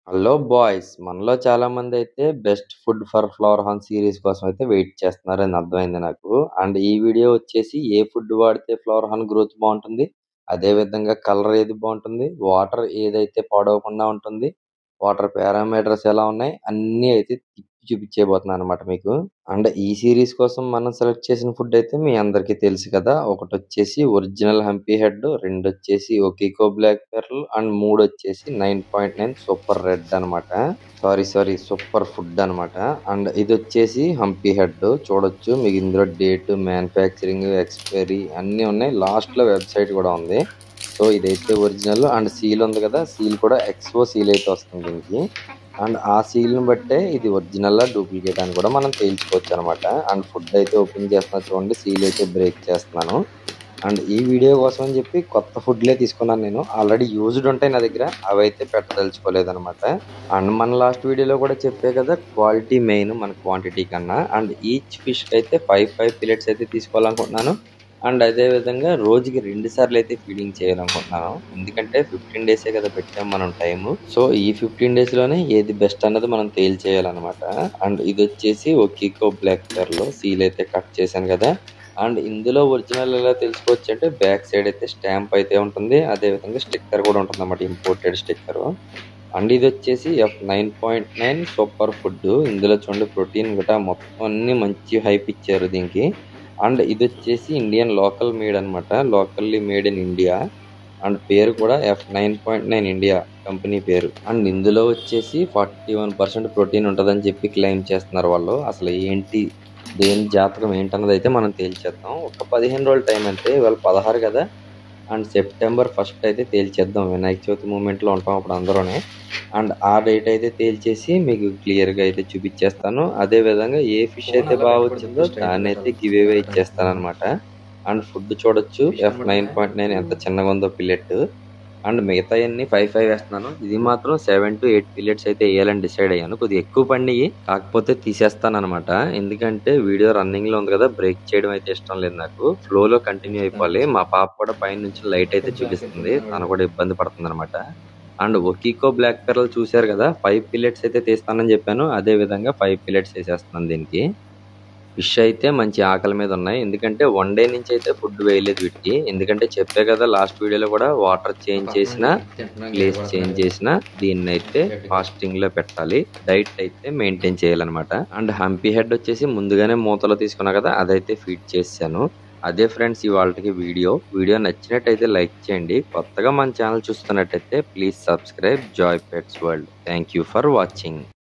Hello boys! మనలో చాలామందైతే best food for flower horn series కోసం అయితే వెయిట్ చేస్తున్నారని అర్థమైంది నాకు. అండ్ ఈ వీడియో వచ్చేసి ఏ ఫుడ్ వాడితే ఫ్లవర్ హార్న్ గ్రోత్ బావుంటుంది, అదే విధంగా కలర్ ఏది బావుంటుంది, వాటర్ ఏదైతే పాడవకుండా ఉంటుంది, వాటర్ పారామీటర్స్ ఎలా ఉన్నాయి, అన్నీ అయితే తిప్పి చూపించేయబోతున్నానన్నమాట మీకు. అండ్ ఈ సీరీస్ కోసం మనం సెలెక్ట్ చేసిన ఫుడ్ అయితే మీ అందరికీ తెలుసు కదా! ఒకటొచ్చేసి ఒరిజినల్ హంపీ హెడ్, రెండొచ్చేసి ఒకికో బ్లాక్ పెర్ల్ అండ్ మూడొచ్చేసి 9.9 సూపర్ రెడ్ అనమాట. సారీ సూపర్ ఫుడ్ అనమాట. అండ్ ఇదొచ్చేసి హంపీ హెడ్ చూడొచ్చు. మీకు ఇందులో డేట్, మ్యానుఫ్యాక్చరింగ్, ఎక్స్‌పైరీ అన్నీ ఉన్నాయి. లాస్ట్‌లో వెబ్‌సైట్ కూడా ఉంది. సో ఇదైతే ఒరిజినల్ అండ్ సీల్ ఉంది కదా! సీల్ కూడా ఎక్స్‌ఓ సీల్ అయితే వస్తుంది దీనికి. అండ్ ఆ సీల్‌ని బట్టే ఇది ఒరిజినలా, డూప్లికేటా అని కూడా మనం తేల్చుకోవచ్చనమాట. అండ్ ఫుడ్ అయితే ఓపెన్ చేస్తున్నా చూడండి. సీల్ అయితే బ్రేక్ చేస్తున్నాను. అండ్ ఈ వీడియో కోసం అని చెప్పి కొత్త ఫుడ్‌లే తీసుకున్నాను నేను. ఆల్రెడీ యూజ్డ్ ఉంటాయి నా దగ్గర. అవైతే పెట్టదలుచుకోలేదనమాట. అండ్ మన లాస్ట్ వీడియోలో కూడా చెప్పా కదా! క్వాలిటీ మెయిన్ మన క్వాంటిటీ కన్నా. అండ్ ఈచ్ ఫిష్‌కి అయితే 5 పిల్లెట్స్ అయితే తీసుకోవాలనుకుంటున్నాను. అండ్ అదే విధంగా రోజుకి 2 సార్లు అయితే ఫీడింగ్ చేయాలనుకుంటున్నాను. ఎందుకంటే 15 డేసే కదా పెట్టాం మనం టైము. సో ఈ 15 డేస్‌లోనే ఏది బెస్ట్ అన్నది మనం తేల్చేయాలనమాట. అండ్ ఇదొచ్చేసి ఒకికో బ్లాక్ పెర్ల్ సీల్ అయితే కట్ చేశాను కదా! అండ్ ఇందులో ఒరిజినల్ ఎలా తెలుసుకోవచ్చంటే బ్యాక్ సైడ్ అయితే స్టాంప్ అయితే ఉంటుంది. అదే విధంగా స్టిక్కర్ కూడా ఉంటుందన్నమాట. Imported sticker. అండ్ ఇదొచ్చేసి F9.9 సూపర్ ఫుడ్. ఇందులో చూడండి ప్రోటీన్ గటా మొత్తం అన్నీ మంచి హైప్ ఇచ్చారు దీనికి. అండ్ ఇదొచ్చేసి ఇండియన్ లోకల్ మేడ్ అనమాట. Locally made in India. And పేరు కూడా F9.9 ఇండియా కంపెనీ పేరు. అండ్ ఇందులో వచ్చేసి 41% ప్రోటీన్ ఉంటదని చెప్పి క్లెయిమ్ చేస్తున్నారు వాళ్ళు. అసలు ఏంటి, దేని జాతకం ఏంటన్నదైతే మనం తేల్చేద్దాం. ఒక 15 రోజుల టైం అంతే. ఇవాళ 16 కదా! అండ్ సెప్టెంబర్ 1 అయితే తేల్చేద్దాం. వినాయక చవితి మూమెంట్‌లో ఉంటాం అప్పుడు అందరూని. అండ్ ఆ డేట్ అయితే తేల్చేసి మీకు క్లియర్‌గా అయితే చూపిచ్చేస్తాను. అదే విధంగా ఏ ఫిష్ అయితే బాగా వచ్చిందో దాన్నైతే గివ్ అవే ఇచ్చేస్తాననమాట. అండ్ ఫుడ్ చూడొచ్చు. F9.9 ఎంత చిన్నగుందో పిల్లెట్. అండ్ మిగతాయన్నీ 5 వేస్తున్నాను. ఇది మాత్రం 7-8 పిల్లెట్స్ అయితే ఎయ్యాలని డిసైడ్ అయ్యాను. కొద్దిగా ఎక్కువ పడినియి. కాకపోతే తీసేస్తాననమాట. ఎందుకంటే వీడియో రన్నింగ్‌లో ఉంది కదా! బ్రేక్ చేయడం అయితే ఇష్టం లేదు నాకు. ఫ్లోలో కంటిన్యూ అయిపోవాలి. మా పాప కూడా పైనుంచి లైట్ అయితే చూపిస్తుంది. తను కూడా ఇబ్బంది పడుతుందనమాట. అండ్ ఒకికో బ్లాక్ పెర్ల్ చూసారు కదా! 5 పిల్లెట్స్ అయితే తీస్తానని చెప్పాను. అదే విధంగా 5 పిల్లెట్స్ ఏసేస్తున్నాను దీనికి. ఫిష్ అయితే మంచి ఆకలి మీద ఉన్నాయి. ఎందుకంటే 1 డే నుంచి అయితే ఫుడ్ వేయలేదు వీటికి. ఎందుకంటే చెప్పా కదా లాస్ట్ వీడియోలో కూడా వాటర్ చేంజ్ చేసినా, ప్లేస్ చేంజ్ చేసినా దీన్నైతే ఫాస్టింగ్‌లో పెట్టాలి. డైట్ అయితే మెయింటైన్ చేయాలన్నమాట. అండ్ హంపీ హెడ్ వచ్చేసి ముందుగానే మూతలో తీసుకున్నా కదా! అదైతే ఫీడ్ చేసేసాను. అదే ఫ్రెండ్స్ ఇవాల్టికి వీడియో. వీడియో నచ్చినట్టయితే లైక్ చేయండి. కొత్తగా మన ఛానల్ చూస్తున్నట్టయితే please subscribe Joy pets world. Thank you for watching.